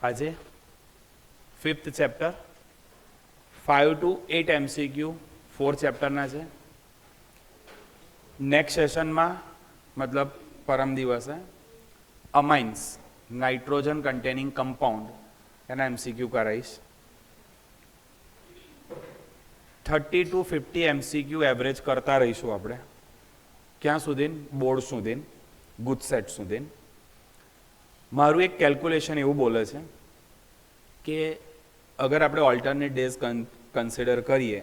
आज 5th chapter 5 to 8 MCQ 4 चैप्टरना है। Next session में मतलब परम दिवस है अमाइन्स नाइट्रोजन कंटेनिंग कंपाउंड एना MCQ कराईश। 30 to 50 MCQ एवरेज करता रहीशुं आपणे क्या सुधीन बोर्ड सुधीन गुजसेट सुधीन। मारू एक कैलक्युलेशन एवं बोले छे कि अगर आपणे ऑल्टरनेट डेज कन्सिडर करिए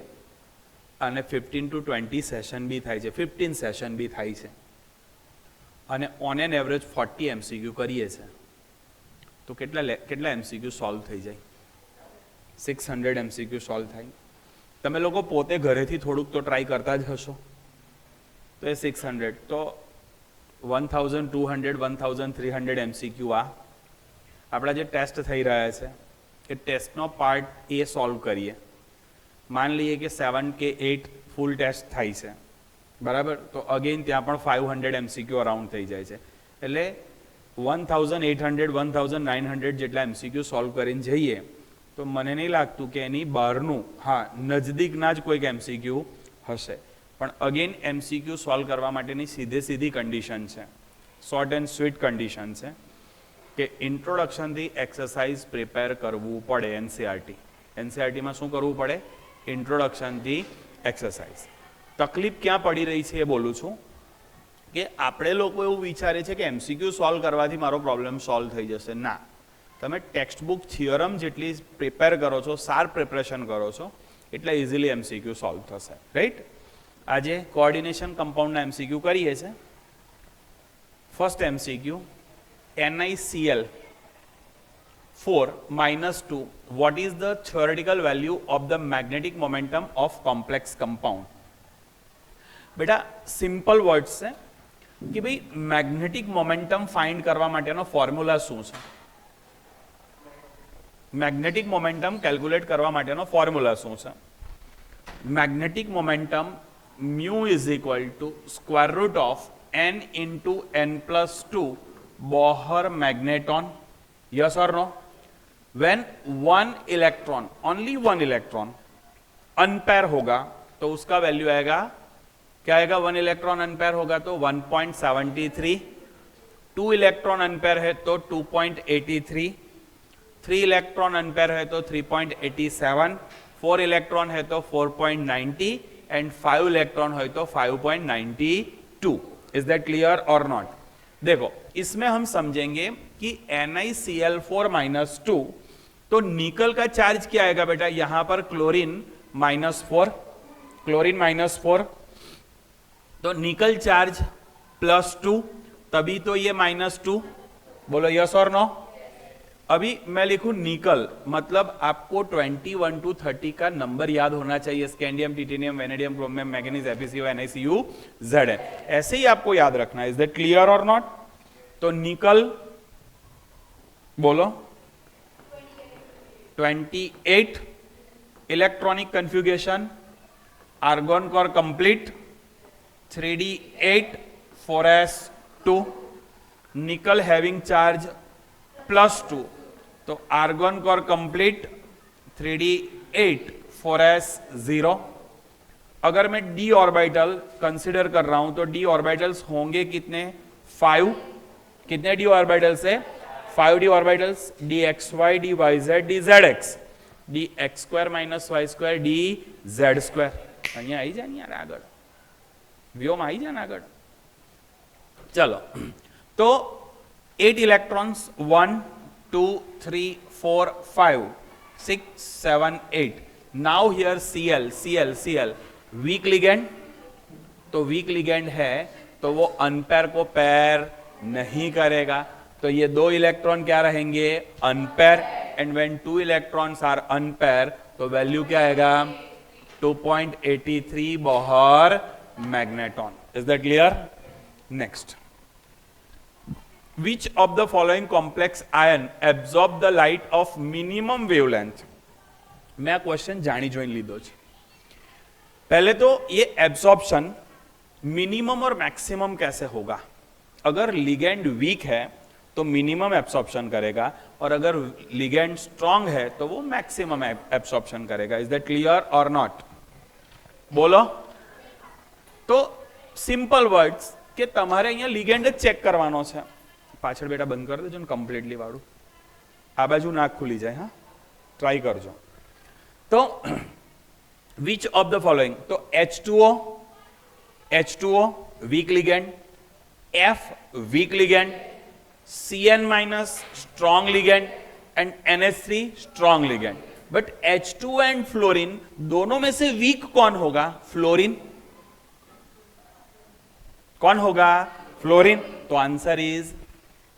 अने 15 to 20 सेशन भी थाय छे 15 सेशन भी थाय छे अने ऑन एन एवरेज 40 MCQ करिए छे तो केटला MCQ सॉल्व थई जाय 600 MCQ सॉल्व थाय। तमे लोको पोते घरेथी थोड़ुंक तो ट्राय करता ज हशो तो ये 600 तो 1200 1300 MCQ आपड़ा जे टेस्ट थई रह्या छे ए टेस्टनो पार्ट ए सॉल्व करिए। मान लीए कि 7 के 8 फूल टेस्ट थाय छे बराबर तो अगेन त्यां पण 500 MCQ अराउंड थई जाय छे एटले 1800 1900 जेटला MCQ सॉल्व करीने जईए तो मने नहीं लागतुं कि एनी बहारनुं हाँ नजदीकना ज कोईक MCQ हशे पण अगेन MCQ सॉल्व करवा माटेनी सीधी कंडीशन है शॉर्ट एंड स्वीट कंडीशन है कि इंट्रोडक्शन थी एक्सरसाइज प्रिपेर करवू पड़े। एनसीईआरटी में शू करवू पड़े इंट्रोडक्शन थी एक्सरसाइज। तकलीफ क्या पड़ी रही है बोलूँ छूँ कि आपणे लोको एवुं विचारे छे कि MCQ सॉल्व करवाथी मारो प्रॉब्लम सॉल्व थई जशे ना। तमे text book theorem Jaitley prepare करो छो सार प्रिपरेशन करो छो एटले इजीली MCQ सॉल्व थशे राइट। आज कोऑर्डिनेशन कंपाउंड MCQ करिए छे। First MCQ NiCl 4 - 2 what is the theoretical value of the magnetic momentum of complex compound। बेटा सिंपल वर्ड्स है कि भाई मैग्नेटिक मोमेंटम फाइंड करवा माटेनो फॉर्म्युला शुं छे। मैग्नेटिक मोमेंटम कैलकुलेट करवा माटेनो फॉर्म्युला शुं छे। Magnetic momentum mu is equal to square root of n into n+2 Bohr magneton. Yes और no. When one electron only one electron unpair होगा तो उसका वैल्यू आएगा क्या आएगा। वन इलेक्ट्रॉन अनपेयर होगा तो 1.73, 2 इलेक्ट्रॉन अनपेयर है तो 2.83, 3 इलेक्ट्रॉन अनपेयर है तो 3.87, 4 इलेक्ट्रॉन है तो 4.90 एंड 5 इलेक्ट्रॉन है तो 5.92। इज दैट क्लियर और नॉट। देखो इसमें हम समझेंगे कि NiCl4 - 2 तो निकल का चार्ज क्या आएगा बेटा यहां पर क्लोरीन -4, क्लोरीन -4 तो निकल चार्ज +2 तभी तो ये -2। बोलो यस और नो। अभी मैं लिखूं निकल मतलब आपको 21 to 30 का नंबर याद होना चाहिए। Scandium, titanium, vanadium, chromium, manganese, Fe Co, NiCu, Zn ऐसे ही आपको याद रखना है। इज दैट क्लियर और नॉट। तो निकल बोलो 28 electronic configuration argon core complete 3d8 4s2 nickel having charge +2 तो argon core complete 3d8 4s0। अगर मैं d ऑर्बिटल कंसिडर कर रहा हूं तो d ऑर्बिटल्स होंगे कितने 5। कितने d ऑर्बिटल्स है 5d orbitals dxy dyz dzx dx² - y² dz²। અહીંયા આવી જાય ને યાર આગળ व्योम आई जाए आगे। चलो तो 8 इलेक्ट्रॉन्स 1 2 3 4 5 6 7 8। Now here Cl week ligand तो वीक लिगेंड है तो वो अनपेयर को पेयर नहीं करेगा तो ये 2 इलेक्ट्रॉन क्या रहेंगे unpair and when 2 electrons are unpair तो वैल्यू क्या आएगा 2.83 Bohr magneton। is that clear? Next, which of the following complex ion absorb the light of minimum wavelength। मैं क्वेश्चन जानी जोइन लीधो छे। पहले तो ये एब्सॉर्प्शन मिनिमम और मैक्सिमम कैसे होगा। अगर लिगेंड वीक है तो मिनिमम एब्सॉर्प्शन करेगा, और अगर लिगेंड स्ट्रांग है तो वो मैक्सिमम एब्सॉर्प्शन करेगा। इज दैट क्लियर और नॉट? बोलो। तो सिंपल वर्ड्स કે તમારે અહીંયા લિગેન્ડ જ ચેક કરવાનો છે। પાછળ બેટા બંધ કરી દેજો ને કમ્પ્લીટલી વાળું, આ બાજુ નાક ખુલી જાય, હા ટ્રાય કરજો। તો વિચ ઓફ ધ ફોલોઈંગ, તો H2O weak ligand, F weak ligand, Cn- strong ligand and NH3 strong ligand. But H2O and fluorine दोनों में से वीक कौन होगा? फ्लोरीन। कौन होगा? फ्लोरीन। तो आंसर इज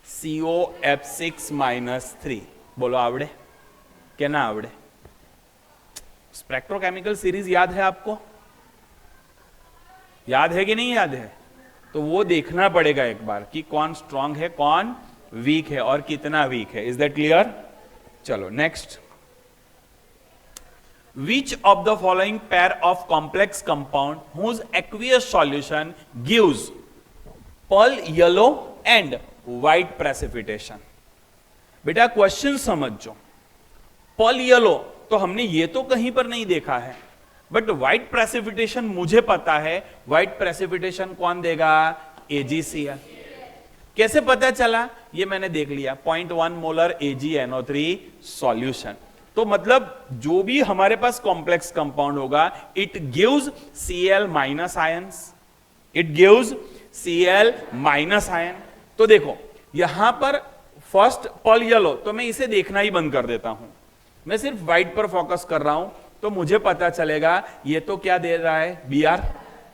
COF6-3। बोलो आवड़े क्या ना आवड़े? स्पेक्ट्रोकेमिकल सीरीज याद है आपको? याद है कि नहीं याद है? तो वो देखना पड़ेगा एक बार कि कौन स्ट्रांग है, कौन वीक है और कितना वीक है। Is that clear? चलो next. Which of the following pair of complex compound whose aqueous solution gives pearl yellow and white precipitation? बेटा क्वेश्चन समझो। pearl yellow तो हमने ये तो कहीं पर नहीं देखा है, बट व्हाइट प्रेसिपिटेशन मुझे पता है। व्हाइट प्रेसिपिटेशन कौन देगा? AgCl। कैसे पता चला? ये मैंने देख लिया, 0.1 मोलर AgNO3 सॉल्यूशन। तो मतलब जो भी हमारे पास कॉम्प्लेक्स कंपाउंड होगा, it gives Cl minus ions, it gives Cl minus ion. तो देखो यहां पर फर्स्ट पर्ल येलो, तो मैं इसे देखना ही बंद कर देता हूं, मैं सिर्फ व्हाइट पर फोकस कर रहा हूं, तो मुझे पता चलेगा ये तो क्या दे रहा है? Br।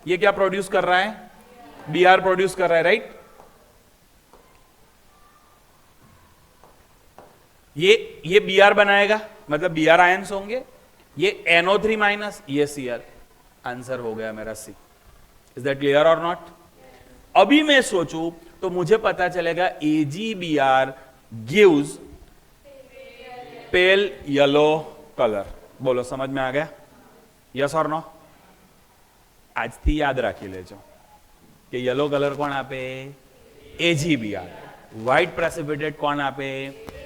ये क्या प्रोड्यूस कर रहा है? Br प्रोड्यूस कर रहा है, राइट? ये Br बनाएगा, मतलब Br आयंस होंगे, ये NO3 माइनस, ये Cl। आंसर हो गया मेरा C। इज दैट क्लियर और नॉट? अभी मैं सोचूं तो मुझे पता चलेगा AgBr gives pale yellow colour. बोलो समझ में आ गया? यस और नो? आज थी याद राखी लेजो कि येलो कलर कौन आपे? AgBr। व्हाइट प्रेसिपिटेट कौन आपे?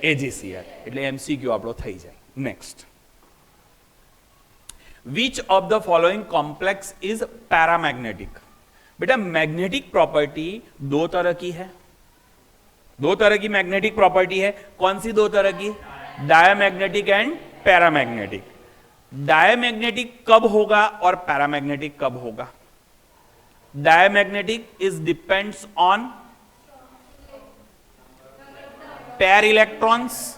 AgCl। એટલે MCQ આપણો થઈ જાય। Next. Which of the following complex is paramagnetic? बेटा मैग्नेटिक प्रॉपर्टी दो तरह की है, दो तरह की मैग्नेटिक प्रॉपर्टी है। कौन सी दो तरह की? Diamagnetic and paramagnetic. डायमैग्नेटिक कब होगा और पैरामैग्नेटिक कब होगा? Diamagnetic is depends on pair electrons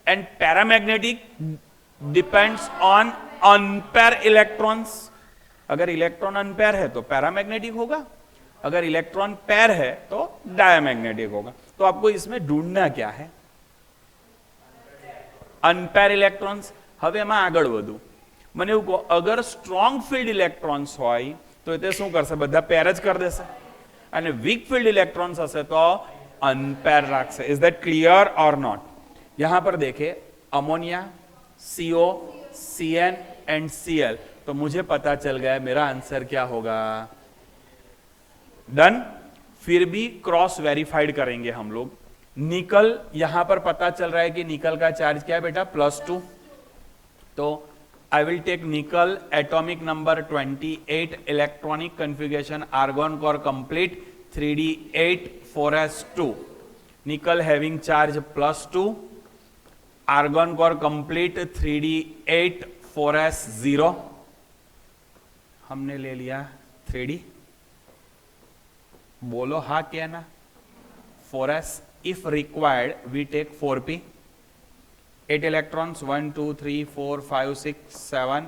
and paramagnetic depends on unpair electrons। अगर इलेक्ट्रॉन अनपेयर है तो पैरामैग्नेटिक होगा, अगर इलेक्ट्रॉन पेयर है तो डायमैग्नेटिक होगा। तो आपको इसमें ढूंढना क्या है? Unpair electrons. હવે એમાં આગળ વધુ, મને એવું કહો, અગર સ્ટ્રોંગ ફિલ્ડ ઇલેક્ટ્રોન્સ હોય તો તે શું કરશે? બધા પેર જ કરી દેશે, અને વીક ફિલ્ડ ઇલેક્ટ્રોન્સ હશે તો अनपेयर रखसे। इज दैट क्लियर और नॉट? यहां पर देखे ammonia, CO, Cn and Cl, तो मुझे पता चल गया मेरा आंसर क्या होगा। डन। फिर भी क्रॉस वेरीफाइड करेंगे हम लोग। निकल, यहां पर पता चल रहा है कि निकल का चार्ज क्या है बेटा? +2। तो I will take nickel, atomic number 28, electronic configuration argon core complete, 3d8 4s2, nickel having charge +2, argon core complete 3d8 4s0। हमने ले लिया 3d। बोलो हाँ क्या ना? 4s। If required we take 4p। 8 इलेक्ट्रॉन्स, 1 2 3 4 5 6 7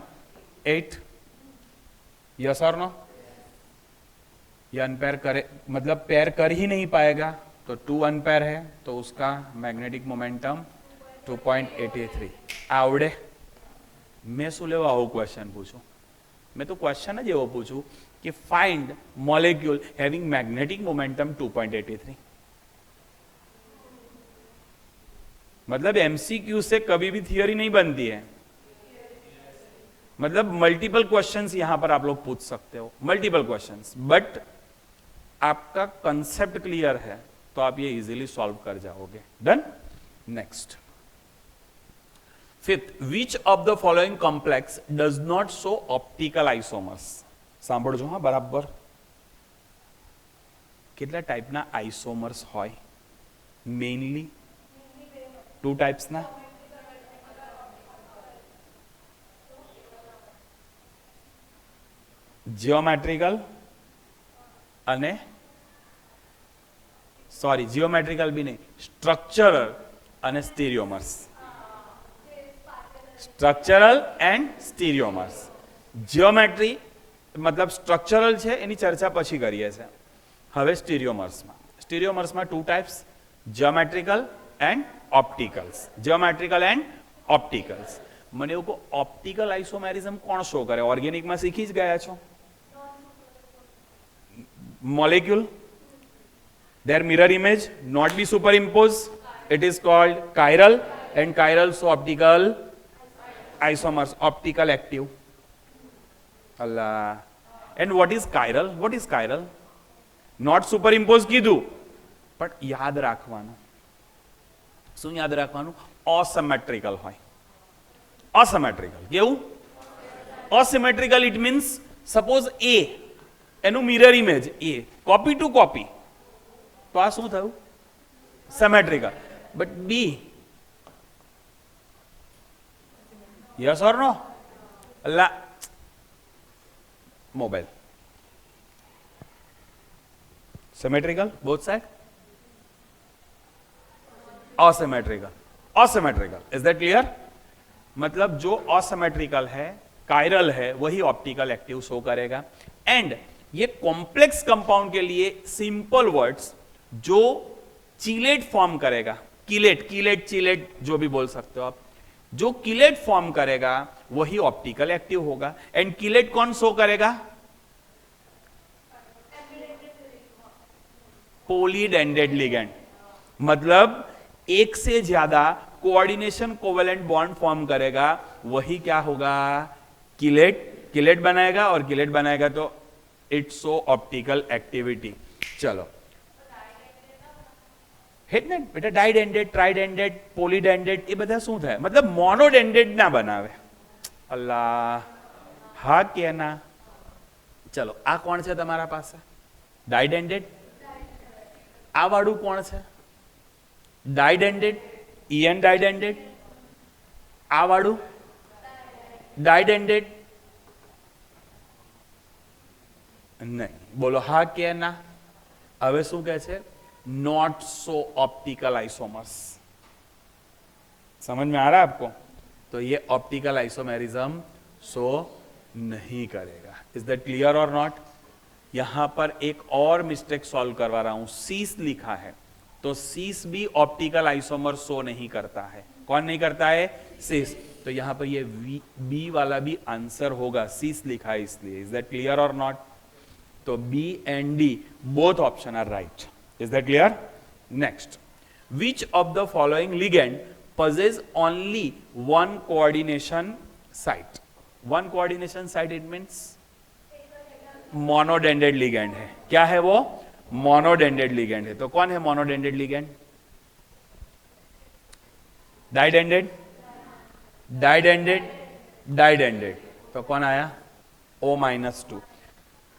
8। यस और नो? ये अनपेयर करे, मतलब पेयर कर ही नहीं पाएगा, तो 2 अनपेयर है, तो उसका मैग्नेटिक मोमेंटम 2.83। आवड़े? मैं शू लेवा आવું क्वेश्चन पूछूं? मैं तो क्वेश्चन ज एवो पूछूं कि find molecule having magnetic momentum 2.83। मतलब MCQ से कभी भी थियरी नहीं बनती है, मतलब मल्टीपल क्वेश्चंस यहां पर आप लोग पूछ सकते हो, मल्टीपल क्वेश्चंस। बट आपका कंसेप्ट क्लियर है तो आप ये इजीली सॉल्व कर जाओगे। Done. Next, fifth, which of the following complex does not show optical isomers? સાંભળજો હા બરાબર. કેટલા ટાઈપના આઇસોમર્સ હોય? મેઇનલી ટુ ટાઈપ્સના. जियोमेट्रिकल અને सॉरी जियोमेट्रिकल भी नहीं, स्ट्रक्चरल અને stereomers. Structural and stereomers. Geometry मतलब स्ट्रक्चरल છે એની ચર્ચા પછી કરીએ છે. હવે સ્ટીરિયોમર્સમાં two types, geometrical and opticals. Geometrical and opticals. મને એવું કહો, ऑप्टिकल आइसोमेरिज्म કોણ શો કરે? ઓર્ગેનિકમાં શીખી જ ગયા છો. molecule, their mirror image not be superimposed, it is called chiral, and chiral so optical isomers, optical active. Allah. And what is chiral? What is chiral? Not superimposed કીધું, but યાદ રાખવાનું. શું યાદ રાખવાનું? asymmetrical હોય. asymmetrical કેવું? asymmetrical it means suppose A એનું mirror image એ કોપી ટુ કોપી, તો આ શું થયું? Symmetrical. But B, yes or no? અલ્લા મોબાઈલ symmetrical both side, asymmetrical. Asymmetrical, is that clear? मतलब जो असिमेट्रिकल है, कायरल है, वही ऑप्टिकल एक्टिव शो करेगा. एंड ये कॉम्प्लेक्स कंपाउंड के लिए सिंपल वर्ड्स जो चिलेट फॉर्म करेगा, किलेट, किलेट, चिलेट जो भी बोल सकते हो आप, जो किलेट फॉर्म करेगा वही ऑप्टिकल एक्टिव होगा. एंड किलेट कौन शो करेगा? पॉलीडेंडेड लिगेंड. मतलब एक से ज्यादा कोऑर्डिनेशन कोवेलेंट बॉन्ड फॉर्म करेगा, वही क्या होगा? किलेट. किलेट बनाएगा, और किलेट बनाएगा तो इट शो ऑप्टिकल एक्टिविटी. चलो, हेड ने बेटा डाइडेंडेड, ट्राइडेंडेड, પોલીડેન્ડેડ એ બધા શું થાય? मतलब મોનોડેન્ડેડ ના બનાવે. અલ્લાહ, હા કે ના? ચલો, આ કોણ છે તમારા પાસે? ડાઇડેન્ડેડ. આ વાળું કોણ છે? ડાઇડેન્ડેડ, ઈએન ડાઇડેન્ડેડ. આ વાળું ડાઇડેન્ડેડ. नहीं, बोलो हाँ क्या ना? હવે શું કહે છે? Not so optical isomers. समझ में आ रहा है आपको? तो ये ऑप्टिकल आइसोमेरिज्म शो नहीं करेगा. इज दैट क्लियर और नॉट? यहां पर एक और मिस्टेक सॉल्व करवा रहा हूं. सीस लिखा है, तो सीस भी ऑप्टिकल आइसोमर शो नहीं करता है. कौन नहीं करता है? सीस. तो यहां पर ये बी वाला भी आंसर होगा, सीस लिखा है इसलिए. इज दैट क्लियर और नॉट? तो B and D both option are right. Is that clear? Next, which of the following ligand possess only one coordination site? one coordination site it means monodentate ligand है. क्या है वो? मोनोडेंडेड ligand है. तो कौन है मोनोडेंडेड लिगेंड? डाइडेंडेड, डाइडेंडेड, डाइडेंडेड. तो कौन आया? O-2.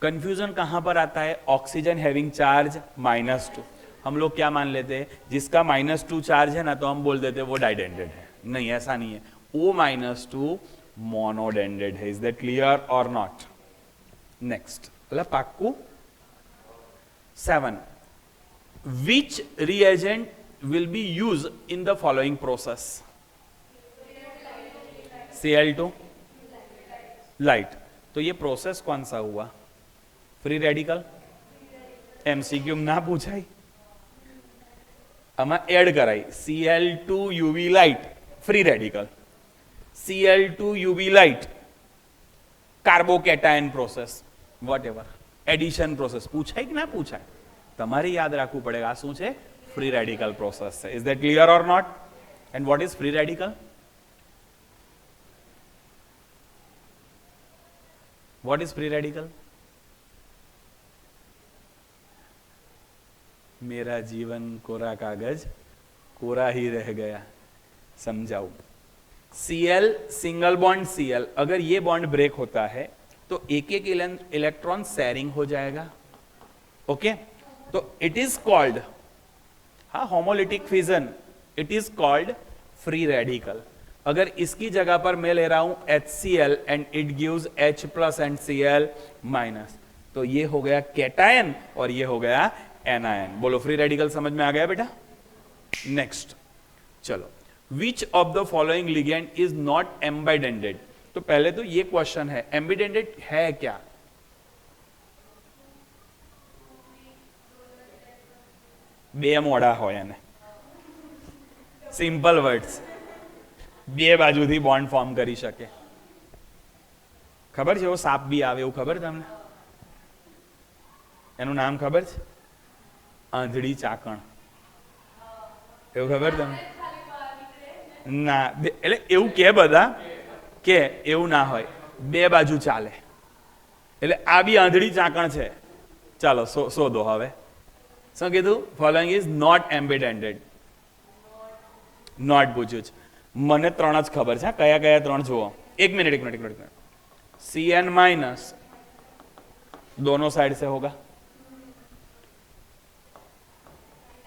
कंफ्यूजन कहां पर आता है? Oxygen having charge -2. हम लोग क्या मान लेते हैं? जिसका -2 चार्ज है ना, तो हम बोल देते हैं वो डाइडेंडेड है. नहीं, ऐसा नहीं है. O-2 मोनोडेंडेड है. इज दैट क्लियर और नॉट? नेक्स्ट, पाक्कू. 7, which reagent will be use in the following process? Cl2, light. तो ये प्रोसेस कौन सा हुआ? Free radical. एमसीक्यू ना पूछाई, आमा एड कराई. Cl2 UV light, free radical. Cl2 UV light, carbocation process, whatever, addition process. पूछाई कि ना पूछाई? તમારે યાદ રાખવું પડે. આ શું છે? ફ્રી રેડિકલ પ્રોસેસ છે. Is that clear or not? And what is free radical? What is free radical? मेरा जीवन कोरा कागज कोरा ही रह गया। समझाऊं, Cl सिंगल बॉन्ड Cl, अगर ये बॉन्ड ब्रेक होता है तो एक एक इलेक्ट्रॉन शेयरिंग हो जाएगा। ओके, तो इट इज कॉल्ड, हाँ, homolytic fission, it is called free radical. अगर इसकी जगह पर मैं ले रहा हूं HCl and it gives H plus and Cl minus, तो ये हो गया कैटायन और ये हो गया एनायन। बोलो फ्री रेडिकल समझ में आ गया बेटा? नेक्स्ट चलो, विच of the following ligand is not ambidentate. तो पहले तो ये क्वेश्चन है, एम्बिडेंटेड है क्या? બે મોડા હોય એને, સિમ્પલ વર્ડ્સ, બે બાજુથી બોન્ડ ફોર્મ કરી શકે। ખબર છે એવો સાપ બી આવે એવું ખબર તમને? એનું નામ ખબર છે? આંધળી ચાકણ, એવું ખબર તમને? ના, એટલે એવું કે બધા કે એવું ના હોય, બે બાજુ ચાલે, એટલે આ બી આંધળી ચાકણ છે। ચાલો શોધો હવે। શું કીધું? ફોલોઈંગ ઇઝ નોટ એમ્બિડેન્ટેડ, નોટ પૂછ્યું છે। મને ત્રણ જ ખબર છે, કયા કયા ત્રણ જુઓ। एक मिनट, Cn माइनस दोनों साइड से होगा,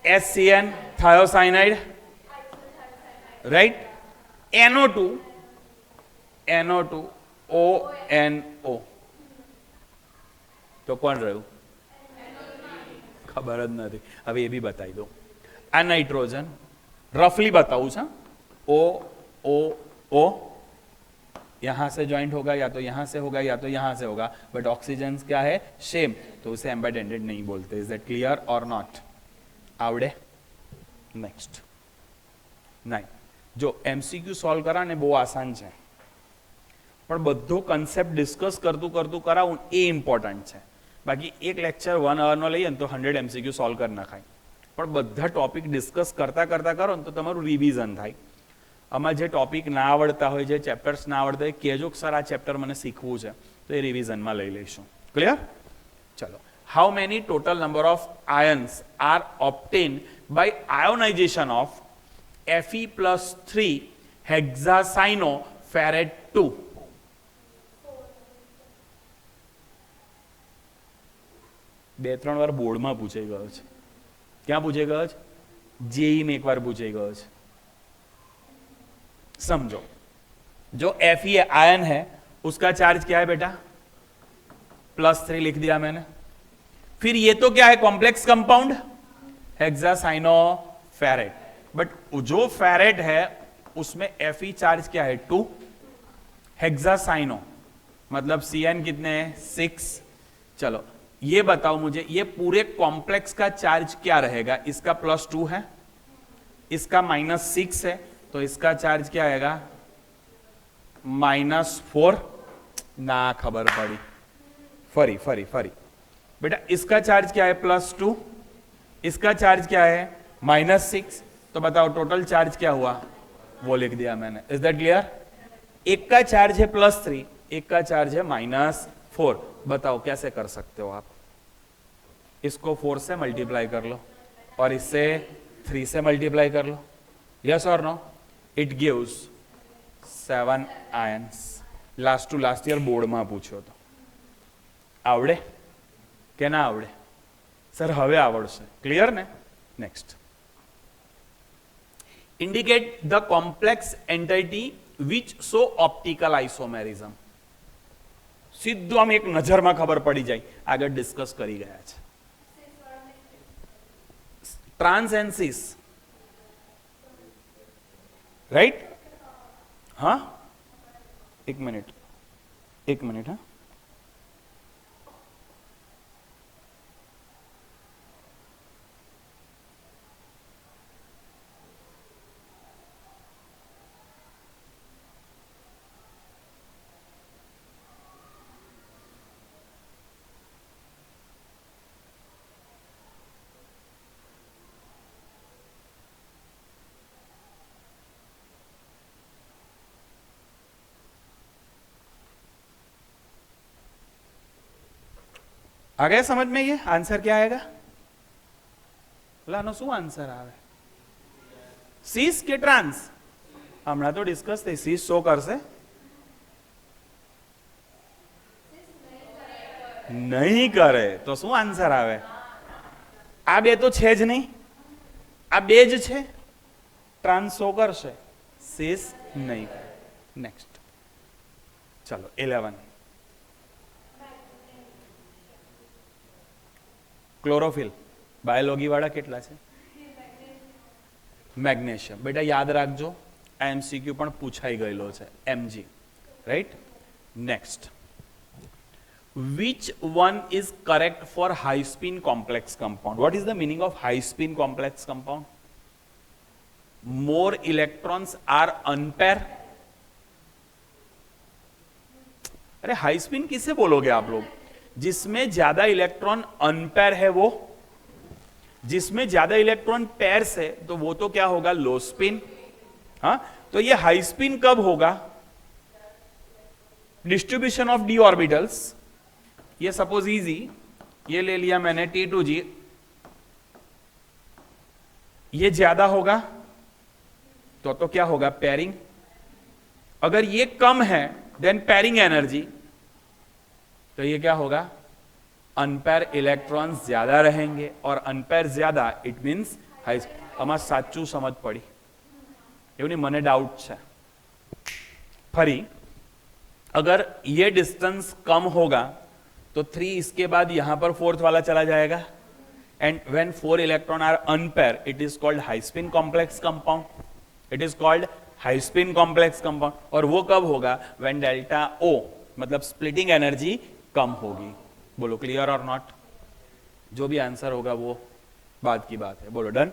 HCN thiocyanide, right, NO2 ONO, तो कौन રહ્યું? खबर ज नहीं। હવે ये भी बताई दो, आ नाइट्रोजन रफली बताऊं छा, O यहां से ज्वाइंट होगा, या तो यहां से होगा या तो यहां से होगा, बट ऑक्सीजन क्या है? सेम, तो उसे एम्बिडेंटेड नहीं बोलते। इज दैट क्लियर और नॉट? आवड़े? नेक्स्ट 9, जो MCQ सॉल्व करा ने बहु आसान है, पण बधो कॉन्सेप्ट डिस्कस करतू करतू करावू ए इम्पोर्टंट है। बाकी एक लेक्चर 1 आवर नो लईए तो 100 MCQ सॉल्व कर नाखाय, पण बधा टॉपिक डिस्कस करता करता करो तो तमारू रिविजन थाय। आमां जे टॉपिक ना आवड़ता होय, जे चेप्टर्स ना आवड़ता होय, कहेजो कि सर आ चेप्टर मने शीखवू छे, तो ए रिविजन में लई लईशुं। क्लियर? चलो, how many total number of ions are obtained by ionization of Fe+3 hexacyanoferrate 2? બે ત્રણ વાર બોર્ડમાં પૂછાઈ ગયો છે। ક્યાં પૂછાઈ ગયો છે? જેઈ में एक बार पूछाई गयो છે। समझो, जो Fe आयन है उसका चार्ज क्या है बेटा? +3 लिख दिया मैंने। फिर ये तो क्या है? कॉम्प्लेक्स कंपाउंड हेक्सासाइनोफेरेट, बट जो फेरेट है उसमें Fe चार्ज क्या है? 2। हेक्सासाइनो मतलब Cn कितने हैं? 6। चलो ये बताओ मुझे, ये पूरे कॉम्प्लेक्स का चार्ज क्या रहेगा? इसका +2 है, इसका -6 है, तो इसका चार्ज क्या आएगा? -4। ना खबर पड़ी, फरी बेटा, इसका चार्ज क्या है? +2, इसका चार्ज क्या है? -6, तो बताओ टोटल चार्ज क्या हुआ? वो लिख दिया मैंने। Is that clear? एक का चार्ज है +3, एक का चार्ज है -4। बताओ कैसे कर सकते हो आप? इसको 4 से मल्टीप्लाई कर लो और इससे 3 से मल्टीप्लाई कर लो। यस और no? It gives 7 ions. Last to last year board में पूछो तो आवड़े के ना आवड़े? सर हवे आवड़शे। क्लियर ने? Next, indicate the complex entity which show optical isomerism. सीधो आम एक नजर में खबर पड़ी जाए, आगे डिस्कस करी गया है। Trans and cis, right? हाँ, एक मिनट हाँ, आ गया समझ में? ये आंसर क्या आएगा? એટલે આનો શું આન્સર આવે? સીસ કે ટ્રાન્સ? હમણાં તો ડિસ્કસ થઈ. સીસ શો કરશે? નહીં કરે તો શું આન્સર આવે? આ બે તો છે જ નહીં, આ બે જ છે. ટ્રાન્સ શો કરશે, સીસ નહીં કરે. નેક્સ્ટ ચલો 11. ક્લોરોફિલ બાયોલોજી વાળા કેટલા છે? મેગ્નેશિયમ. બેટા યાદ રાખજો, આ એમસીક્યુ પણ પૂછાઈ ગયેલો છે. MG, right? Next, which one is correct for high spin complex compound? What is the meaning of high spin complex compound? More electrons are unpair. अरे हाई स्पिन किसे बोलोगे आप लोग? जिसमें ज्यादा इलेक्ट्रॉन अनपेयर है वो, जिसमें ज्यादा इलेक्ट्रॉन पेयर्स है तो वो तो क्या होगा? लो स्पिन. हाँ, तो ये हाई स्पिन कब होगा? Distribution of D orbitals. ये सपोज इजी, ये ले लिया मैंने T2G, ये ज्यादा होगा तो क्या होगा? पेयरिंग. अगर ये कम है देन पेयरिंग एनर्जी, तो ये क्या होगा? अनपेयर इलेक्ट्रॉन्स ज्यादा रहेंगे, और अनपेयर ज्यादा इट मीन्स हाई. आमा साचू समझ पड़ी? एवं नहीं, मने डाउट है. फरी अगर ये डिस्टेंस कम होगा तो 3 इसके बाद यहां पर फोर्थ वाला चला जाएगा, and when 4 electron are unpair it is called high spin complex compound. It is called high spin complex compound. और वो कब होगा? व्हेन डेल्टा O मतलब स्प्लिटिंग एनर्जी कम होगी. बोलो क्लियर और नॉट? जो भी आंसर होगा वो बाद की बात है. बोलो डन?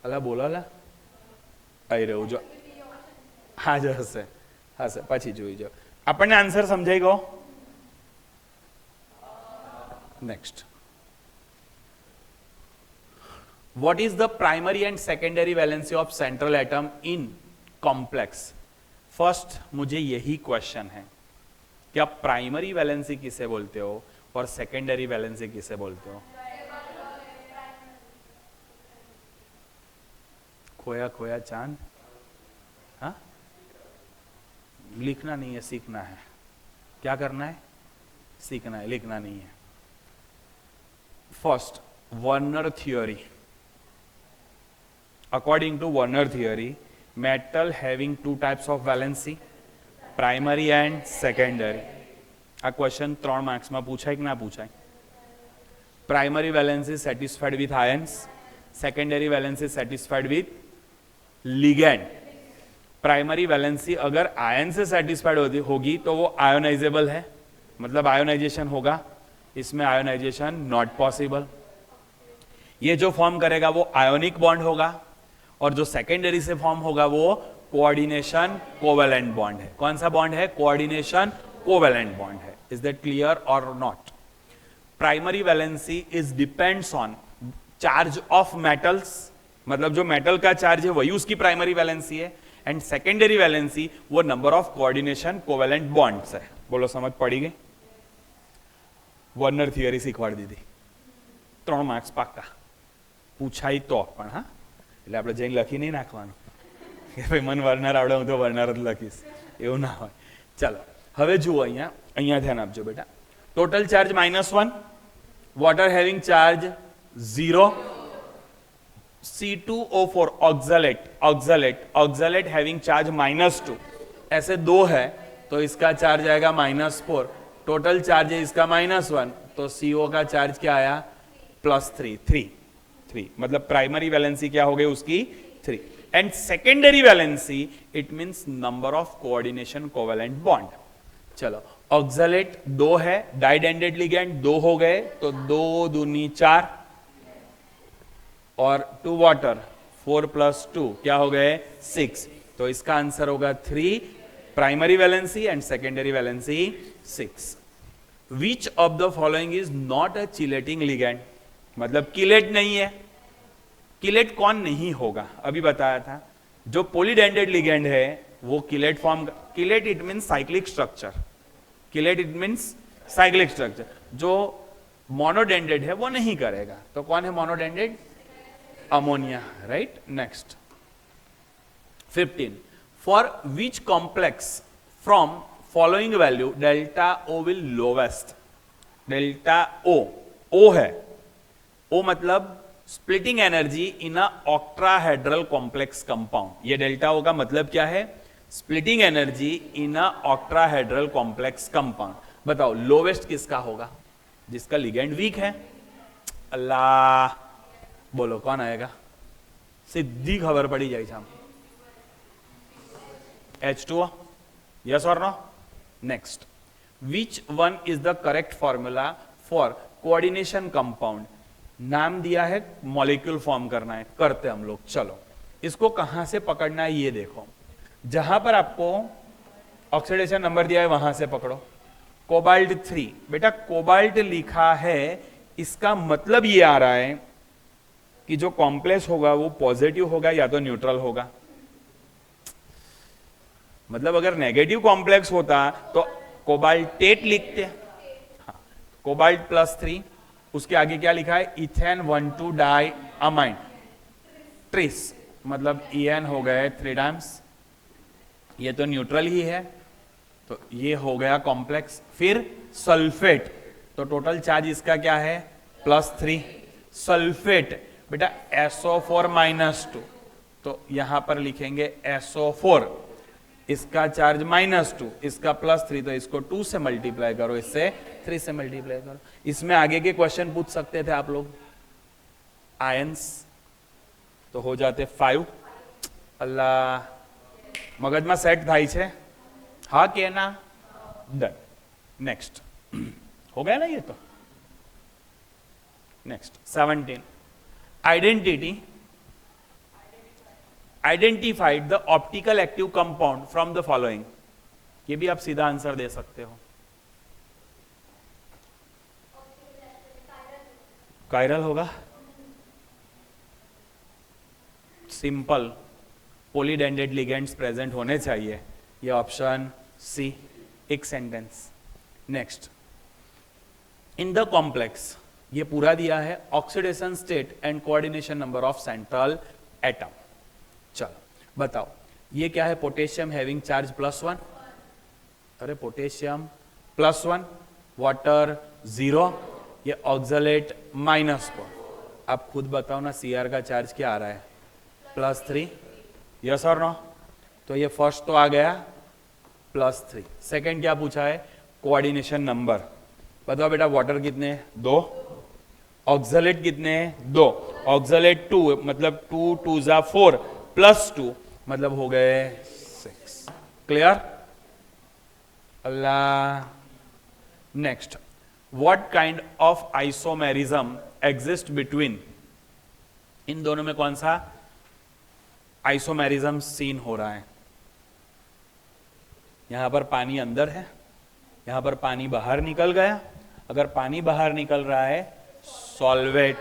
अला बोलो अला आई रहो जो हाँ जो हसे हसे પછી જોઈ જાઓ. આપણને આન્સર સમજાઈ ગયો? Next, what is the primary and secondary valency of central atom in complex? First मुझे यही क्वेश्चन है कि आप प्राइमरी वैलेंसी किसे बोलते हो और सेकेंडरी वैलेंसी किसे बोलते हो? खोया खोया चांद. हाँ, लिखना नहीं है, सीखना है. क्या करना है? सीखना है, लिखना नहीं है. First, Werner theory. According to Werner theory, metal having 2 types of valency, primary and secondary. આ ક્વેશ્ચન 3 માર્ક્સમાં પૂછાય કે ના પૂછાય? Primary valency satisfied with ions, secondary valency satisfied with ligand. Primary valency अगर आयन से सेटिस्फाइड होगी तो वो आयोनाइजेबल है, मतलब आयोनाइजेशन होगा. इसमें आयोनाइजेशन नॉट पॉसिबल. ये जो फॉर्म करेगा वो आयोनिक बॉन्ड होगा, और जो सेकेंडरी से फॉर्म होगा वो कोऑर्डिनेशन कोवेलेंट बॉन्ड है. कौन सा बॉन्ड है? कोऑर्डिनेशन कोवेलेंट बॉन्ड है. इज दैट क्लियर और not? Primary valency is depends on charge of metals, मतलब जो मेटल का चार्ज है वही उसकी प्राइमरी वैलेंसी है, एंड सेकेंडरी वैलेंसी वो number of coordination covalent bonds है. बोलो समझ पड़ी गई? વર્નર થિયરી શીખવાડી દીધી. 3 માર્ક્સ પાક્કા. પૂછાય તો પણ હા, એટલે આપણે જઈને લખી નહીં નાખવાનું કે ભાઈ મને વર્નર આવડે હું તો વર્નર જ લખીશ, એવું ના હોય. ચાલો હવે જુઓ, અહીંયા ધ્યાન આપજો બેટા. Total charge -1, water having charge 0, C2O4 oxalate having charge -2. ऐसे 2 है तो इसका चार्ज आएगा -4. टोटल चार्ज है इसका -1, तो CO का चार्ज क्या आया? +3. मतलब प्राइमरी वैलेंसी क्या हो गई उसकी? 3. And secondary valency it means number of coordination covalent bond. चलो ऑक्सलेट 2 है, डाइडेंडेड लिगेंड 2 हो गए, तो 2 दूनी 4, और 2 वाटर 4 + 2 क्या हो गए? 6. तो इसका आंसर होगा 3 primary valency and secondary valency 6. Which of the following is not a chelating ligand? मतलब किलेट नहीं है. किलेट कौन नहीं होगा? अभी बताया था. जो पॉलीडेंडेड लिगेंड है वो chelate form. Chelate it means cyclic structure. Chelate it means cyclic structure. जो मोनोडेंडेड है वो नहीं करेगा. तो कौन है मोनोडेंडेड? ammonia, right? Next. 15. For which complex from following value delta O will lowest? Delta O है, ओ मतलब splitting energy in a octahedral complex compound. ये डेल्टा ओ का मतलब क्या है? Splitting energy in a octahedral complex compound. बताओ lowest किसका होगा? जिसका लिगेंड वीक है। अल्लाह, बोलो कौन आएगा? सीधी खबर पड़ी जाए शाम। H2O, yes or no? Next. Which one is the correct formula for coordination compound? नाम दिया है, मॉलिक्यूल फॉर्म करना है, करते हम लोग। चलो इसको कहां से पकड़ना है ये देखो। जहां पर आपको ऑक्सीडेशन नंबर दिया है वहां से पकड़ो। कोबाल्ट 3, बेटा कोबाल्ट लिखा है, इसका मतलब ये आ रहा है कि जो कॉम्प्लेक्स होगा वो पॉजिटिव होगा या तो न्यूट्रल होगा। मतलब अगर नेगेटिव कॉम्प्लेक्स होता तो कोबाल्टेट लिखते हैं। हाँ, कोबाल्ट +3, उसके आगे क्या लिखा है? इथेन 1,2 डाई अमाइन ट्रिस, मतलब EN हो गए 3 टाइम्स। ये तो न्यूट्रल ही है, तो ये हो गया कॉम्प्लेक्स। फिर सल्फेट, तो टोटल चार्ज इसका क्या है? +3। सल्फेट बेटा SO4 -2, तो यहां पर लिखेंगे SO4, इसका चार्ज -2, इसका +3, तो इसको 2 से मल्टीप्लाई करो, इससे 3 से मल्टीप्लाई करो। इसमें आगे के क्वेश्चन पूछ सकते थे आप लोग। आयंस तो हो जाते 5। अल्लाह, મગજમાં સેટ થાય છે? હા કે ના? ડન। नेक्स्ट हो गया ना ये तो। Next 17, identified the optical active compound from the following. ये भी आप सीधा आंसर दे सकते हो। कायरल होगा, सिंपल, पॉलीडेंडेट लिगेंड्स प्रेजेंट होने चाहिए, ये ऑप्शन सी। एक sentence. Next, in the complex, ये पूरा दिया है, oxidation state and coordination number of central atom. चलो बताओ ये क्या है? पोटेशियम हैविंग चार्ज +1, अरे पोटेशियम +1, वाटर 0, ये ऑक्सलेट -4। आप खुद बताओ ना, Cr का चार्ज क्या आ रहा है? +3, यस और नो? तो ये फर्स्ट तो आ गया +3। सेकंड क्या पूछा है? Coordination number. बताओ बेटा वाटर कितने? 2। ऑक्सलेट कितने? 2। ऑक्सलेट 2, मतलब 2 2 जा 4 +2, मतलब हो गए 6। क्लियर? अल्लाह। Next, what kind of isomerism exist between, इन दोनों में कौन सा आइसोमेरिज्म सीन हो रहा है? यहां पर पानी अंदर है, यहां पर पानी बाहर निकल गया। अगर पानी बाहर निकल रहा है, सॉल्वेट,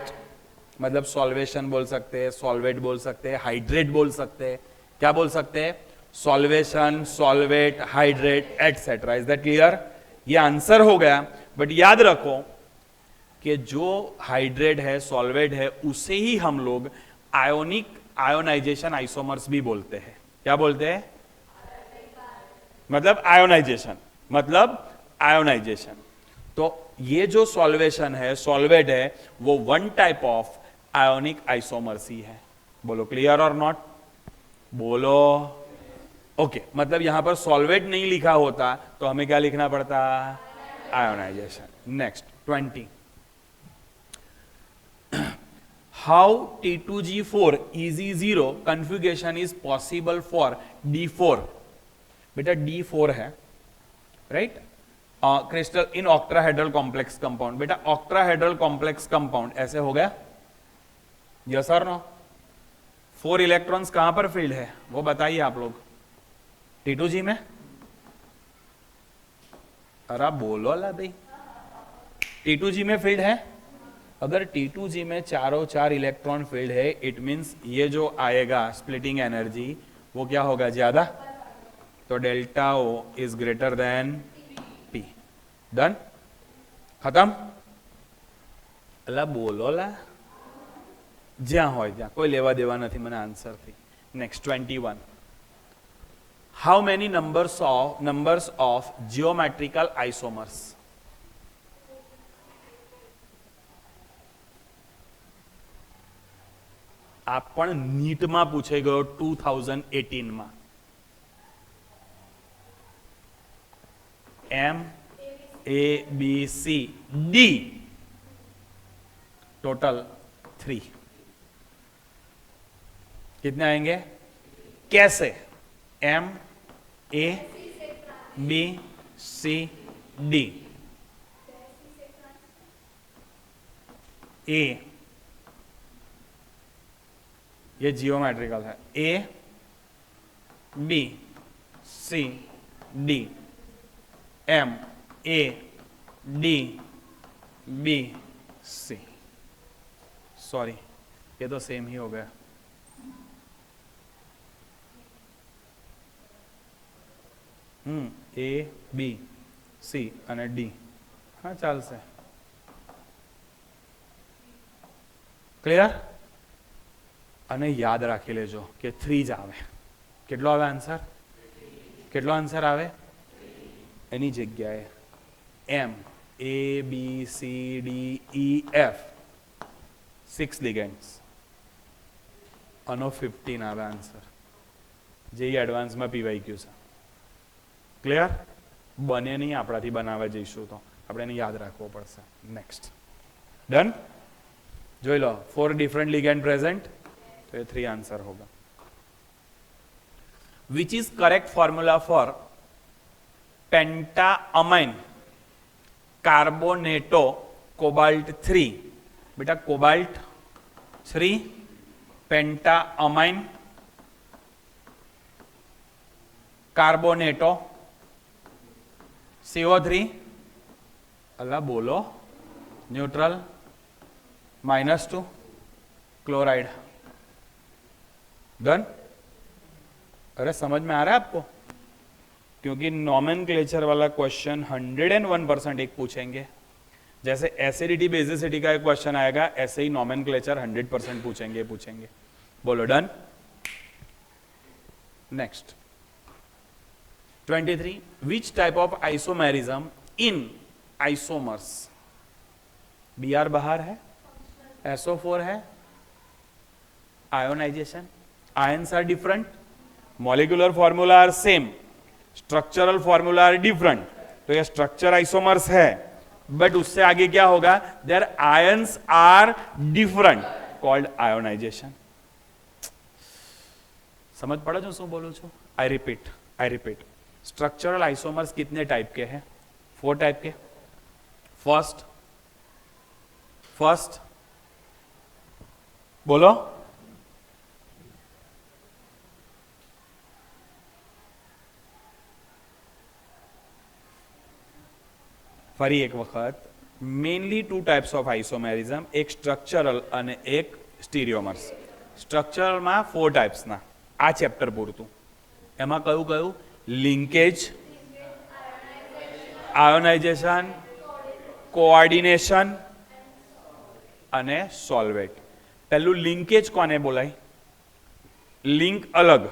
मतलब सॉल्वेशन बोल सकते हैं, सॉल्वेट बोल सकते हैं, हाइड्रेट बोल सकते हैं। क्या बोल सकते हैं? Solvation, solvate, hydrate etcetera. Is that clear? ये आंसर हो गया। बट याद रखो कि जो हाइड्रेट है, सॉल्वेट है, उसे ही हम लोग आयोनाइजेशन आइसोमर्स भी बोलते हैं। क्या बोलते हैं? मतलब आयोनाइजेशन। तो ये जो सॉल्वेशन है, सॉल्वेट है, वो one type of ionic isomers ही है। बोलो क्लियर और नॉट? बोलो ओके। मतलब यहां पर सॉल्वेट नहीं लिखा होता तो हमें क्या लिखना पड़ता? Ionisation. Next 20, how T2G4 EZ0 configuration is possible for D4। बेटा D4 है, right? Crystal in octahedral complex compound. बेटा ऑक्ट्राहेड्रल कॉम्प्लेक्स कंपाउंड ऐसे हो गया, यस और नो? 4 इलेक्ट्रॉन्स कहां पर फील्ड है वो बताइए आप लोग। T2G में? अरे बोलो ला भाई, T2G में फील्ड है। अगर T2G में चारों 4 इलेक्ट्रॉन फील्ड है, इट मींस ये जो आएगा स्प्लिटिंग एनर्जी वो क्या होगा? ज्यादा। तो delta O is greater than P। Done? खत्म? अल्लाह बोलो ला। જ્યાં હોય ત્યાં, કોઈ લેવા દેવા નથી મને આન્સરથી. Next 21. How many numbers of geometrical isomers? આ પણ નીટમાં પૂછાઈ ગયો 2018માં. M A B C D total 3. कितने आएंगे? कैसे? M A B C D. A ये जियोमेट्रिकल है. A B C D M A D B C. Sorry, ये तो सेम ही हो गया. A B C અને D. હા ચાલશે. ક્લિયર? અને યાદ રાખી લેજો કે 3 જ આવે. કેટલો આવે આન્સર? કેટલો આન્સર આવે? એની જગ્યાએ M A B C D E F 6 ligands. આનો 15 આવે આન્સર. જે એડવાન્સમાં PYQ છે. ક્લિયર? બને નહીં આપણાથી બનાવવા જઈશું તો આપણે એને યાદ રાખવો પડશે. નેક્સ્ટ. ડન? જોઈ લો 4 different ligand present. तो ये 3 आंसर होगा. Which is correct formula for pentaammine carbonato cobalt 3? बेटा कोबाल्ट 3 पेंटाअमाइन कार्बोनेटो CO3 अल्लाह बोलो न्यूट्रल -2 क्लोराइड. डन? अरे समझ में आ रहा है आपको? क्योंकि नॉमेनक्लेचर वाला क्वेश्चन 101% एक पूछेंगे. जैसे एसिडिटी बेसिसिटी का एक क्वेश्चन आएगा, ऐसे ही नॉमेनक्लेचर 100% पूछेंगे. बोलो done? Next 23. Which type of isomerism in isomers? Br बाहर है, SO4 है, ionisation. Ions are different, molecular formula are same, structural formula are different. तो ये structure isomers है, but उससे आगे क्या होगा? Their ions are different, called ionization. समझ पड़ा जो શું બોલું છું? I repeat. Structural isomers कितने टाइप के हैं? 4 टाइप के. फर्स्ट बोलो. ફરી એક વખત, મેઇનલી 2 ટાઈપ્સ ઓફ આઇસોમેરિઝમ, એક સ્ટ્રક્ચરલ અને એક સ્ટીરિયોમર્સ. સ્ટ્રક્ચરલમાં 4 ટાઈપ્સના, આ ચેપ્ટર પૂરતું. એમાં કયું? લિંકેજ, આયોનાઇઝેશન, કોઓર્ડિનેશન અને સોલ્વેટ. પહેલું લિંકેજ કોને બોલાય? લિંક અલગ,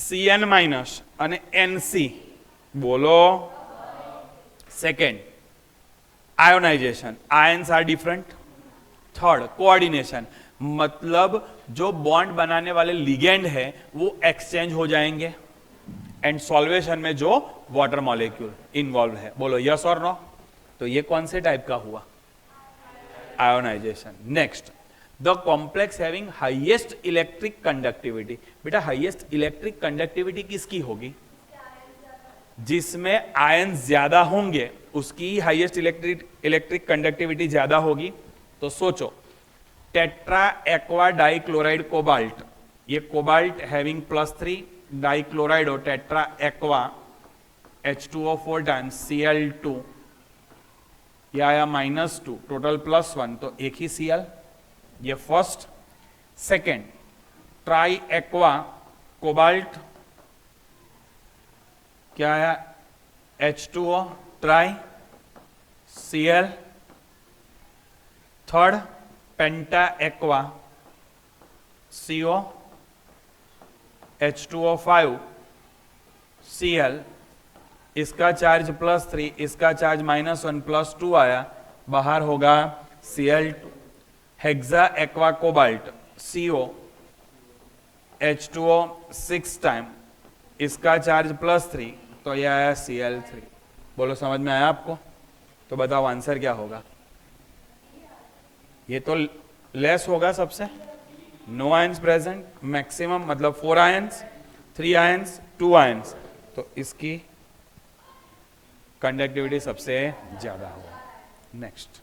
CN- અને NC. બોલો. Second ionisation, ions are different. Third coordination, मतलब जो बॉन्ड बनाने वाले लिगेंड है वो एक्सचेंज हो जाएंगे. एंड सॉल्वेशन में जो वाटर मॉलिक्यूल इन्वॉल्व है. बोलो यस और नो? तो ये कौन से टाइप का हुआ? Ionisation. Next, the complex having highest electric conductivity. बेटा हाईएस्ट इलेक्ट्रिक कंडक्टिविटी किसकी होगी? जिसमें आयन ज्यादा होंगे उसकी हाईएस्ट इलेक्ट्रिक कंडक्टिविटी ज्यादा होगी. तो सोचो, टेट्रा एक्वा डाइक्लोराइड कोबाल्ट, ये कोबाल्ट हैविंग +3, डाइक्लोराइड और tetra aqua H2O4 times Cl2, ये आया -2, टोटल +1, तो एक ही Cl. ये first. Second, try aqua cobalt, क्या आया? H2O try Cl. थर्ड पेंटा एक्वा CO H2O5 Cl, इसका चार्ज +3, इसका चार्ज -1 +2 आया, बाहर होगा Cl2। Hexa aqua cobalt CO H2O 6 time, इसका चार्ज +3, तो यह आया Cl3। बोलो समझ में आया आपको? तो बताओ आंसर क्या होगा? ये तो लेस होगा सबसे, नो आयंस प्रेजेंट, मैक्सिमम मतलब 4 आयंस, 3 आयंस, 2 आयंस, तो इसकी कंडक्टिविटी सबसे ज्यादा होगा। Next,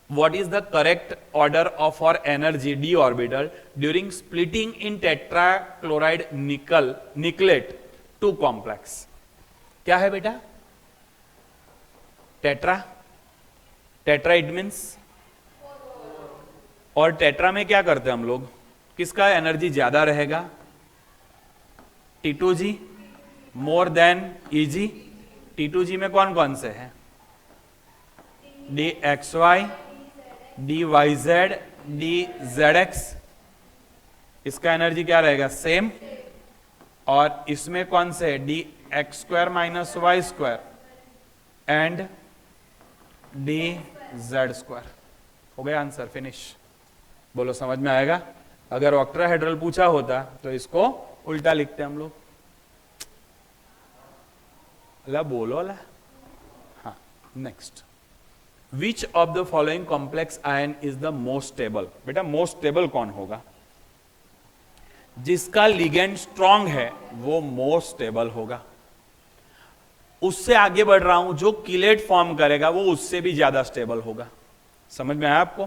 what is the correct order of our energy d orbital during splitting in tetrachloride nickelate 2 complex? क्या है बेटा? टेट्रा इट मीन्स, और टेट्रा में क्या करते हैं हम लोग? किसका एनर्जी ज्यादा रहेगा? T2G more than EG। T2G में कौन कौन से हैं? DXY, DYZ, DZX, इसका एनर्जी क्या रहेगा? सेम। और इसमें कौन से? DX² - Y² and DZ²। हो गया आंसर, फिनिश। बोलो समझ में आएगा? अगर ऑक्टाहेड्रल पूछा होता तो इसको उल्टा लिखते हम लोग। अला बोलो अला। हाँ, next, which of the following complex ion is the most stable? बेटा मोस्ट स्टेबल कौन होगा? जिसका लिगेंड स्ट्रांग है वो मोस्ट स्टेबल होगा। उससे आगे बढ़ रहा हूं, जो किलेट फॉर्म करेगा वो उससे भी ज्यादा स्टेबल होगा। समझ में आया आपको?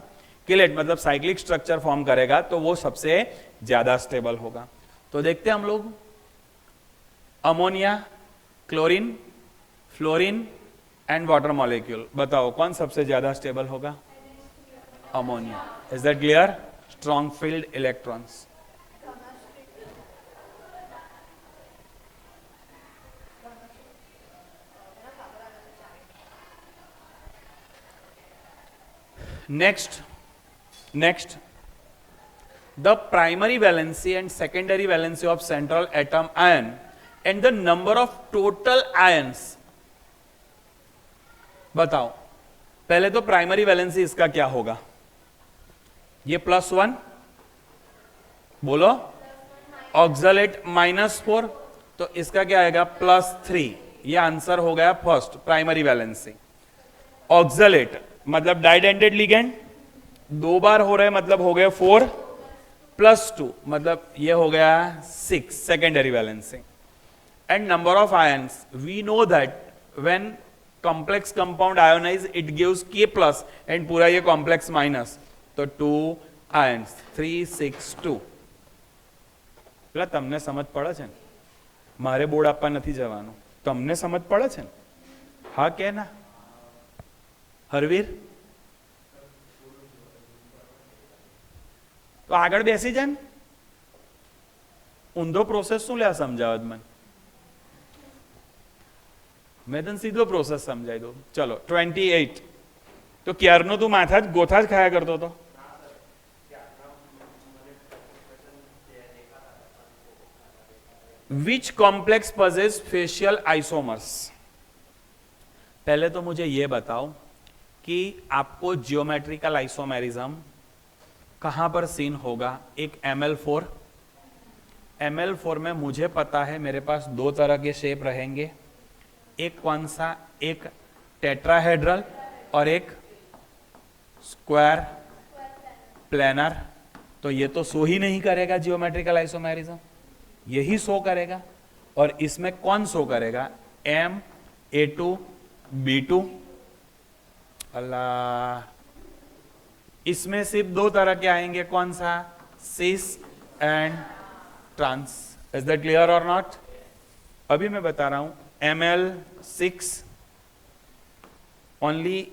किलेट मतलब साइक्लिक स्ट्रक्चर फॉर्म करेगा तो वो सबसे ज्यादा स्टेबल होगा। तो देखते हैं हम लोग, ammonia, chlorine, fluorine and water molecule, बताओ कौन सबसे ज्यादा स्टेबल होगा? Ammonia. Is that clear? Strong field electrons. Next, the primary valency and secondary valency of central atom ion and the number of total ions, बताओ। पहले तो primary valency इसका क्या होगा? ये +1, बोलो, ऑक्सलेट -4, तो इसका क्या आएगा? +3। ये आंसर हो गया फर्स्ट, प्राइमरी वैलेंसी। ऑक्सलेट मतलब डाइडेंटेड लिगेंड, 2 बार हो रहे मतलब हो गए 4 +2 मतलब ये हो गया 6, secondary valency. And number of ions, we know that when complex compound ionise it gives K+ and पूरा ये कॉम्प्लेक्स माइनस, तो 2 आयंस, 3 6 2। એટલે તમને સમજ પડે છે ને? મારે બોર્ડ આપવા નથી જવાનું, તમને સમજ પડે છે ને? હા કે ના? હરવીર તો આગળ બેસી જાય ને, ઊંધો પ્રોસેસ શું લે સમજાવત મને? મેં તને સીધો પ્રોસેસ સમજાવી દઉં। ચલો 28, તો ક્યારનો તું માથા જ ગોથા જ ખાયા કરતો હતો? विच कॉम्प्लेक्स पजेस फेशियल आइसोमर्स? पहले तो मुझे यह बताओ कि आपको जियोमेट्रिकल आइसोमेरिज्म कहां पर सीन होगा? एक ML4, ML4 में मुझे पता है मेरे पास 2 तरह के शेप रहेंगे। एक कौन सा? एक टेट्राहेड्रल और एक स्क्वायर प्लेनर। तो ये तो शो ही नहीं करेगा जियोमेट्रिकल आइसोमेरिज्म, यही शो करेगा। और इसमें कौन शो करेगा? MA2B2। अल्लाह, इसमें सिर्फ 2 तरह के आएंगे, कौन सा? Cis and trans. Is that clear और नॉट? अभी मैं बता रहा हूं, ML6 ओनली,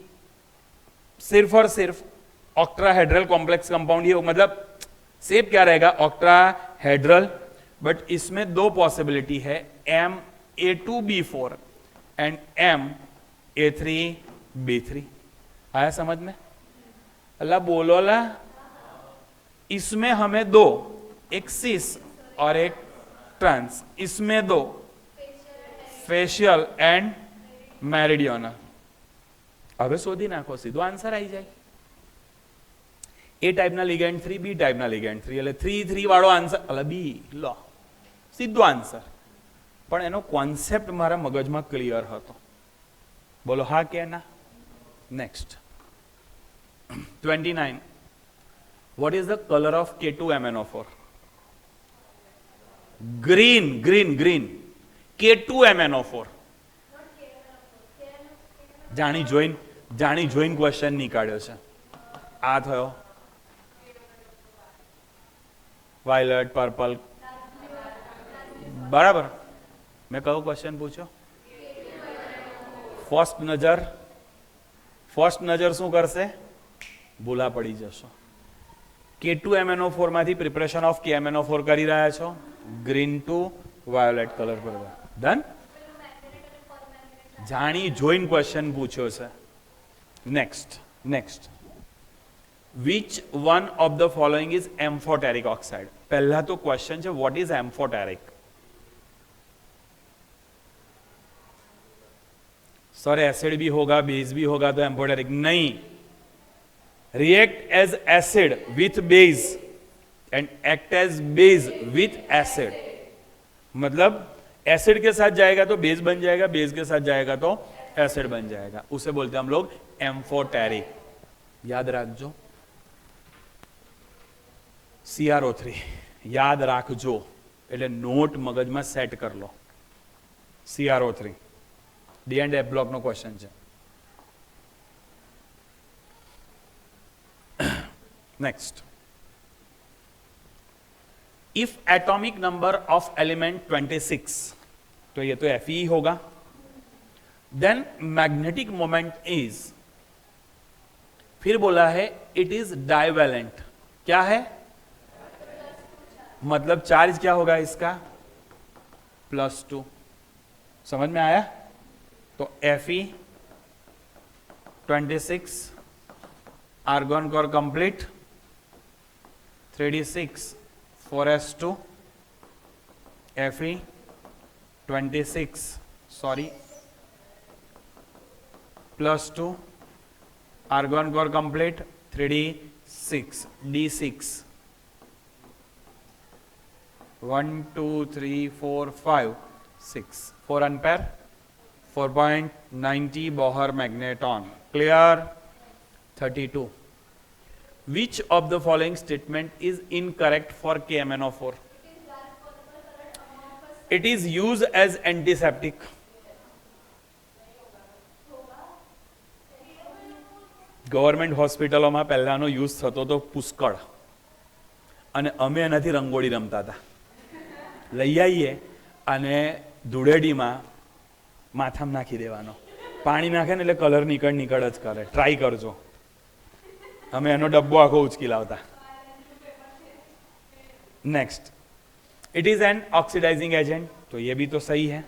सिर्फ और सिर्फ ऑक्टाहेड्रल कॉम्प्लेक्स कंपाउंड ही, मतलब शेप क्या रहेगा? ऑक्टाहेड्रल, बट इसमें 2 पॉसिबिलिटी है, MA2B4 एंड MA3B3। आया समझ में? अल्लाह बोलो ला, इसमें हमें दो, एक सिस और एक ट्रांस, इसमें दो, फेशियल एंड मेरिडियनल. હવે શોધી નાખો, સીધો આન્સર આવી જાય. એ ટાઈપના લિગેન્ડ 3, બી ટાઈપના લિગેન્ડ 3, એટલે 3 વાળો આન્સર, એટલે બી લો, સીધો આન્સર. પણ એનો કોન્સેપ્ટ મારા મગજમાં ક્લિયર હતો. બોલો હા કે ના? Next 29. What is the color of K2MnO4? Green, green, green. K2MnO4. જાણી જોઈન ક્વેશ્ચન નીકાળ્યો છે. આ થયો વાયલેટ, પર્પલ, બરાબર. મેં કયો ક્વેશ્ચન પૂછ્યો? ફર્સ્ટ નજર શું કરશે? ભૂલા પડી જશો. K2MnO4 માંથી પ્રિપરેશન ઓફ KMnO4 કરી રહ્યા છો. ગ્રીન ટુ વાયોલેટ કલર પર. ડન. જાણી જોઈન ક્વેશ્ચન પૂછ્યો છે. Next which one of the following is amphoteric oxide? પહેલા તો ક્વેશ્ચન છે what is amphoteric? Sir acid भी होगा, बेस भी होगा तो एम्फोटेरिक नहीं. React as acid with base and act as base with acid. मतलब एसिड के साथ जाएगा तो बेस बन जाएगा, बेस के साथ जाएगा तो एसिड बन जाएगा. उसे बोलते हैं हम लोग एम्फोटेरिक. याद रखो. CrO3 याद रखो, એટલે નોટ મગજમાં સેટ कर लो. CrO3 D and F block no question है. Next, if atomic number of element 26, तो ये तो Fe होगा. देन मैग्नेटिक मोमेंट इज, फिर बोला है इट इज डाइवेलेंट. क्या है? मतलब चार्ज क्या होगा इसका? +2. समझ में आया? तो Fe26 argon core complete, 3d6 4s2, Fe26 sorry +2 argon core complete, 3d6 d6 1 2 3 4 5 6 4 unpair, 4.90 Bohr magneton. Clear? 32. Which of the following statement is incorrect for KMnO4? It is used as antiseptic. Government હોસ્પિટલોમાં પહેલાનો use થતો તો પુષ્કળ, અને અમે એનાથી રંગોળી રમતા હતા. લઈ આવીએ અને ધૂળેટીમાં માથામાં નાખી દેવાનો. પાણી નાખે ને એટલે કલર નીકળ જ કરે. ટ્રાય કરજો. અમે એનો ડબ્બો આખો ઉચકી લાવતા. Next, it is an oxidising agent, तो ये भी तो सही है.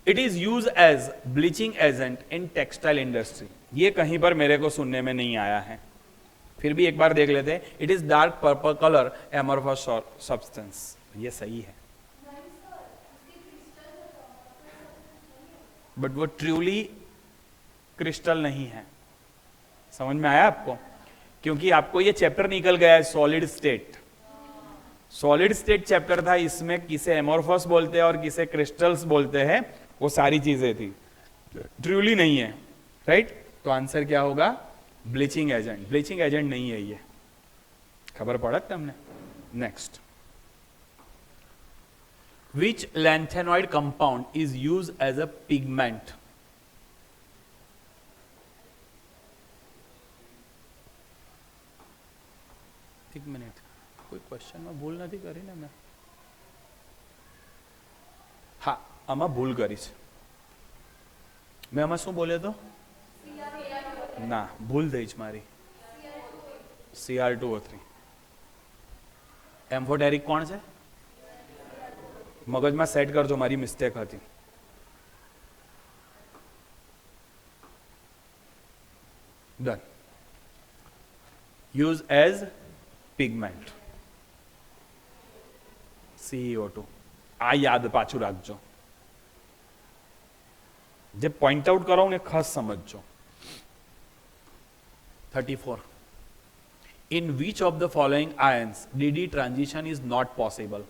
It is use as bleaching agent in textile industry. ये कहीं पर मेरे को सुनने में नहीं आया है, फिर भी एक बार देख लेते हैं. It is dark purple colour amorphous substance. ये सही है, बट वो ट्रूली क्रिस्टल नहीं है. समझ में आया आपको? क्योंकि आपको ये चैप्टर निकल गया है solid state. Solid state chapter था, इसमें किसे एमोर्फस बोलते हैं और किसे क्रिस्टल्स बोलते हैं, वो सारी चीजें थी. ट्रूली नहीं है. राइट? तो आंसर क्या होगा? Bleaching agent. ब्लीचिंग एजेंट नहीं है ये. खबर पड़ा तुमने? Next, which lanthanoid compound is used as a pigment? एक मिनट, कोई क्वेश्चन में भूल नहीं करी ने मैं? हाँ, आमा भूल करी छे. मैं आमा शू बोले तो ना भूल थई ज मारी. Cr2O3. एम्फोटेरिक कौन है? मगज में सेट करजो, मारी मिस्टेक थी. Done. Use as pigment CO2 આ યાદ પાછું રાખજો જે પોઈન્ટ આઉટ કરાવું ને ખાસ સમજજો 34 in which of the following ions dd transition is not possible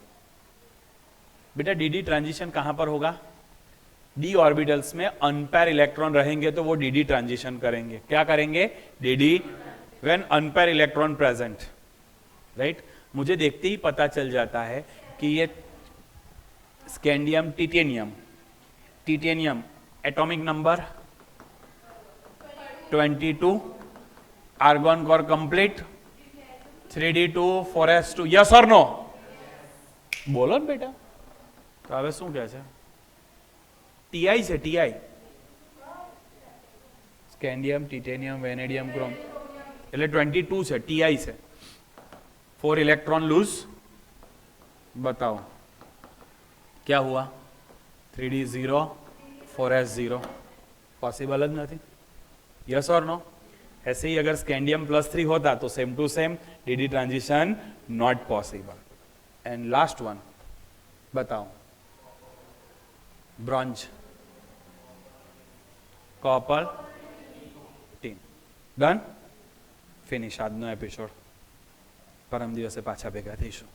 बेटा dd ट्रांजिशन कहां पर होगा d ऑर्बिटल्स में अनपेयर इलेक्ट्रॉन रहेंगे तो वो dd ट्रांजिशन करेंगे क्या करेंगे dd when unpair electron present right मुझे देखते ही पता चल जाता है कि ये scandium titanium atomic number 22 argon core complete 3d2 4s2 yes और नो बोलो ने बेटा तो હવે શું કહે છે ટીઆઈ છે TI scandium titanium vanadium chrome એટલે 22 છે ટીઆઈ છે 4 इलेक्ट्रॉन लूज बताओ क्या हुआ 3d0 4s0 पॉसिबल ज नहीं यस और नो ऐसे ही अगर स्कैंडियम +3 होता तो same to same dd transition not possible and last one बताओ bronze copper tin done finish आज नो एपिसोड परम दिवसे पाछा भेगा थईशुं।